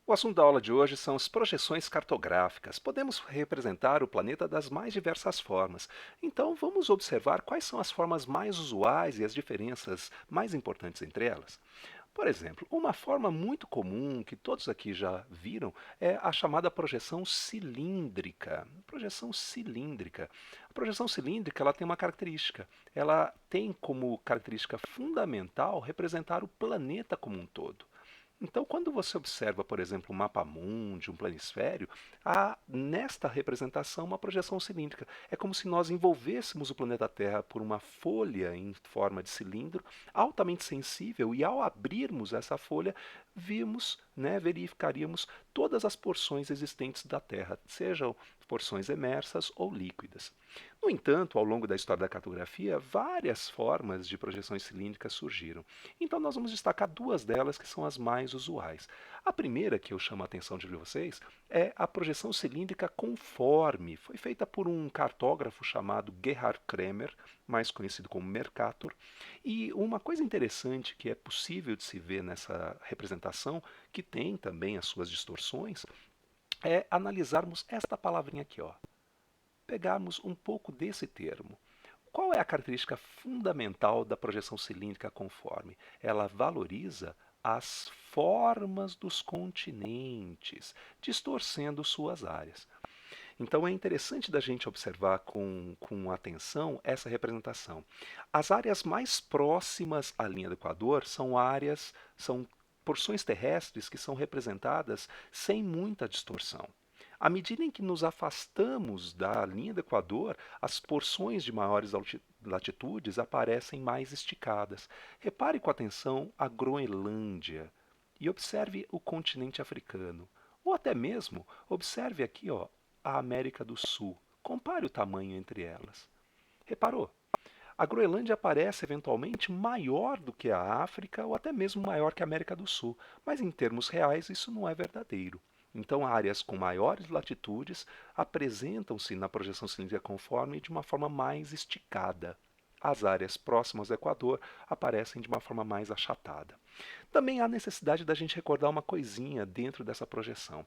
O assunto da aula de hoje são as projeções cartográficas. Podemos representar o planeta das mais diversas formas. Então, vamos observar quais são as formas mais usuais e as diferenças mais importantes entre elas. Por exemplo, uma forma muito comum que todos aqui já viram é a chamada projeção cilíndrica. Projeção cilíndrica. A projeção cilíndrica ela tem uma característica. Ela tem como característica fundamental representar o planeta como um todo. Então, quando você observa, por exemplo, um mapa mundi, um planisfério, há nesta representação uma projeção cilíndrica. É como se nós envolvêssemos o planeta Terra por uma folha em forma de cilindro, altamente sensível, e ao abrirmos essa folha, verificaríamos todas as porções existentes da Terra, sejam porções emersas ou líquidas. No entanto, ao longo da história da cartografia, várias formas de projeções cilíndricas surgiram. Então, nós vamos destacar duas delas que são as mais usuais. A primeira que eu chamo a atenção de vocês é a projeção cilíndrica conforme. Foi feita por um cartógrafo chamado Gerhard Kremer, mais conhecido como Mercator. E uma coisa interessante que é possível de se ver nessa representação, que tem também as suas distorções, é analisarmos esta palavrinha aqui, ó. Pegarmos um pouco desse termo. Qual é a característica fundamental da projeção cilíndrica conforme? Ela valoriza as formas dos continentes, distorcendo suas áreas. Então é interessante da gente observar com atenção essa representação. As áreas mais próximas à linha do Equador são porções terrestres que são representadas sem muita distorção. À medida em que nos afastamos da linha do Equador, as porções de maiores latitudes aparecem mais esticadas. Repare com atenção a Groenlândia e observe o continente africano. Ou até mesmo, observe aqui ó, a América do Sul. Compare o tamanho entre elas. Reparou? A Groenlândia aparece eventualmente maior do que a África ou até mesmo maior que a América do Sul, mas em termos reais isso não é verdadeiro. Então, áreas com maiores latitudes apresentam-se na projeção cilíndrica conforme de uma forma mais esticada. As áreas próximas ao Equador aparecem de uma forma mais achatada. Também há necessidade da gente recordar uma coisinha dentro dessa projeção.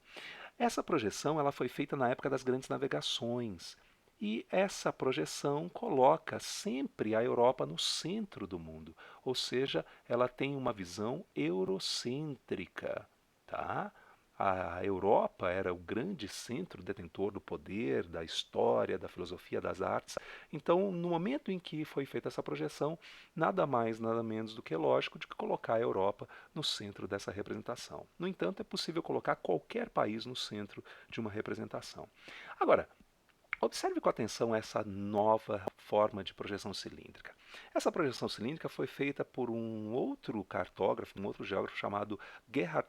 Essa projeção ela foi feita na época das grandes navegações. E essa projeção coloca sempre a Europa no centro do mundo, ou seja, ela tem uma visão eurocêntrica, tá? A Europa era o grande centro detentor do poder, da história, da filosofia, das artes. Então, no momento em que foi feita essa projeção, nada mais, nada menos do que lógico de que colocar a Europa no centro dessa representação. No entanto, é possível colocar qualquer país no centro de uma representação. Agora, observe com atenção essa nova forma de projeção cilíndrica. Essa projeção cilíndrica foi feita por um outro cartógrafo, um outro geógrafo chamado Gerhard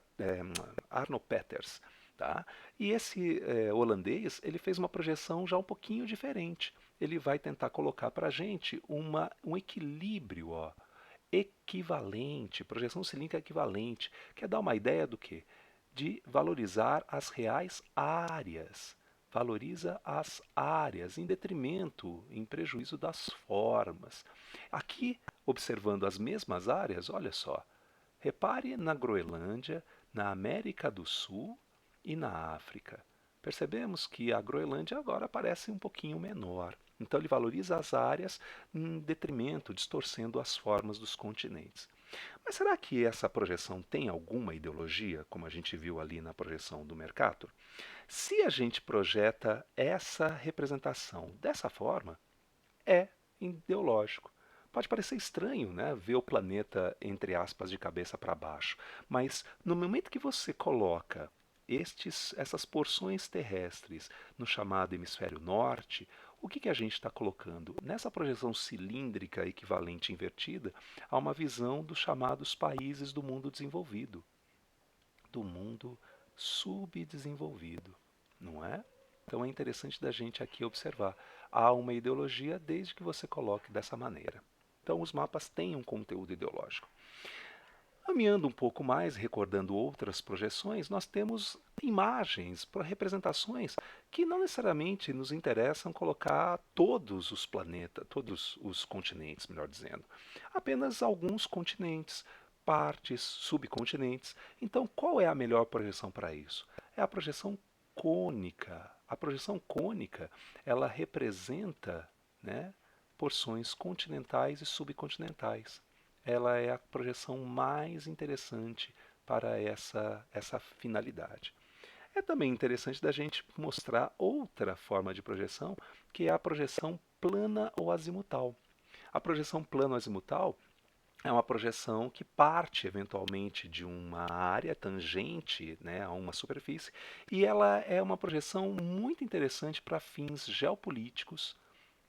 Arno Peters. Tá? E esse holandês ele fez uma projeção já um pouquinho diferente. Ele vai tentar colocar para a gente um equilíbrio, ó, equivalente, projeção cilíndrica equivalente, que é dar uma ideia do quê? De valorizar as reais áreas. Valoriza as áreas em detrimento, em prejuízo das formas. Aqui, observando as mesmas áreas, olha só, repare na Groenlândia, na América do Sul e na África. Percebemos que a Groenlândia agora parece um pouquinho menor. Então ele valoriza as áreas em detrimento, distorcendo as formas dos continentes. Mas será que essa projeção tem alguma ideologia, como a gente viu ali na projeção do Mercator? Se a gente projeta essa representação dessa forma, é ideológico. Pode parecer estranho, né, ver o planeta, entre aspas, de cabeça para baixo, mas no momento que você coloca essas porções terrestres no chamado hemisfério norte, o que a gente está colocando? Nessa projeção cilíndrica equivalente invertida, há uma visão dos chamados países do mundo desenvolvido, do mundo subdesenvolvido, não é? Então é interessante da gente aqui observar. Há uma ideologia desde que você coloque dessa maneira. Então os mapas têm um conteúdo ideológico. Caminhando um pouco mais, recordando outras projeções, nós temos imagens, representações que não necessariamente nos interessam colocar todos os planetas, todos os continentes, melhor dizendo. Apenas alguns continentes, partes, subcontinentes. Então, qual é a melhor projeção para isso? É a projeção cônica. A projeção cônica, ela representa, né, porções continentais e subcontinentais. Ela é a projeção mais interessante para essa finalidade. É também interessante da gente mostrar outra forma de projeção, que é a projeção plana ou azimutal. A projeção plano-azimutal é uma projeção que parte eventualmente de uma área tangente, né, a uma superfície, e ela é uma projeção muito interessante para fins geopolíticos,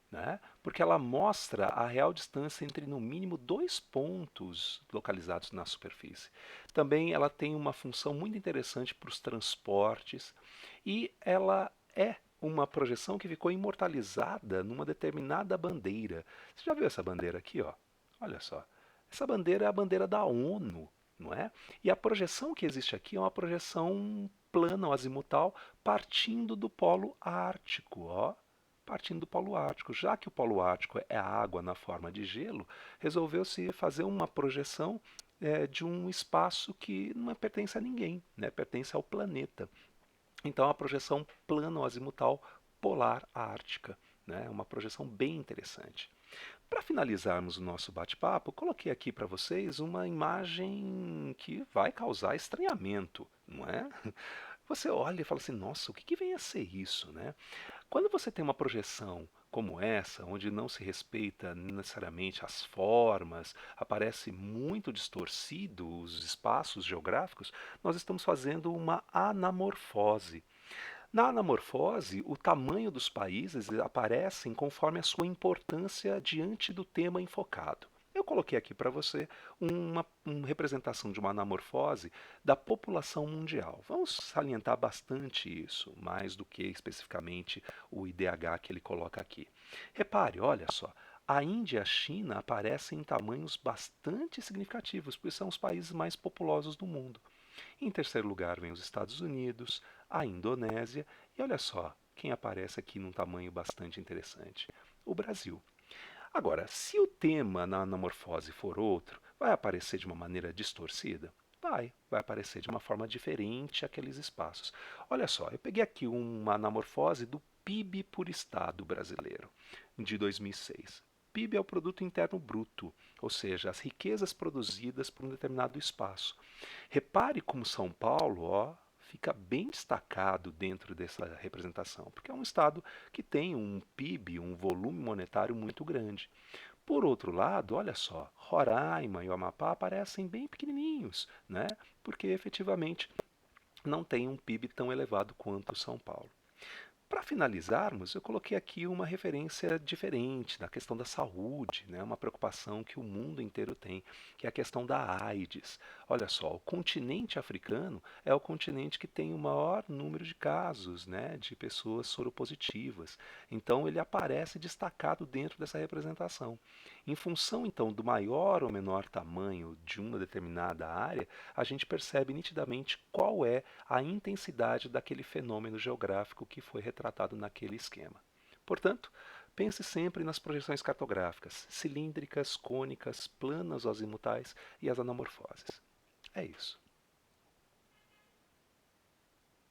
né, porque ela mostra a real distância entre no mínimo dois pontos localizados na superfície. Também ela tem uma função muito interessante para os transportes e ela é uma projeção que ficou imortalizada numa determinada bandeira. Você já viu essa bandeira aqui, ó? Olha só. Essa bandeira é a bandeira da ONU, não é? E a projeção que existe aqui é uma projeção plana ou azimutal partindo do polo ártico, ó. Partindo do polo ártico. Já que o polo ártico é a água na forma de gelo, resolveu-se fazer uma projeção de um espaço que não pertence a ninguém, né? Pertence ao planeta. Então, a projeção plano-azimutal polar ártica, né? Uma projeção bem interessante. Para finalizarmos o nosso bate-papo, coloquei aqui para vocês uma imagem que vai causar estranhamento, não é? Você olha e fala assim, nossa, o que vem a ser isso, né? Quando você tem uma projeção como essa, onde não se respeita necessariamente as formas, aparece muito distorcido os espaços geográficos, nós estamos fazendo uma anamorfose. Na anamorfose, o tamanho dos países aparecem conforme a sua importância diante do tema enfocado. Eu coloquei aqui para você uma representação de uma anamorfose da população mundial. Vamos salientar bastante isso, mais do que especificamente o IDH que ele coloca aqui. Repare, olha só, a Índia e a China aparecem em tamanhos bastante significativos, pois são os países mais populosos do mundo. Em terceiro lugar vem os Estados Unidos, a Indonésia e olha só quem aparece aqui num tamanho bastante interessante: o Brasil. Agora, se o tema na anamorfose for outro, vai aparecer de uma maneira distorcida? Vai aparecer de uma forma diferente aqueles espaços. Olha só, eu peguei aqui uma anamorfose do PIB por estado brasileiro de 2006. PIB é o produto interno bruto, ou seja, as riquezas produzidas por um determinado espaço. Repare como São Paulo, ó, fica bem destacado dentro dessa representação, porque é um estado que tem um PIB, um volume monetário muito grande. Por outro lado, olha só, Roraima e o Amapá aparecem bem pequenininhos, né? Porque efetivamente não tem um PIB tão elevado quanto São Paulo. Para finalizarmos, eu coloquei aqui uma referência diferente da questão da saúde, né? Uma preocupação que o mundo inteiro tem, que é a questão da AIDS. Olha só, o continente africano é o continente que tem o maior número de casos, né, de pessoas soropositivas. Então, ele aparece destacado dentro dessa representação. Em função, então, do maior ou menor tamanho de uma determinada área, a gente percebe nitidamente qual é a intensidade daquele fenômeno geográfico que foi retratado naquele esquema. Portanto, pense sempre nas projeções cartográficas, cilíndricas, cônicas, planas ou azimutais e as anamorfoses. É isso.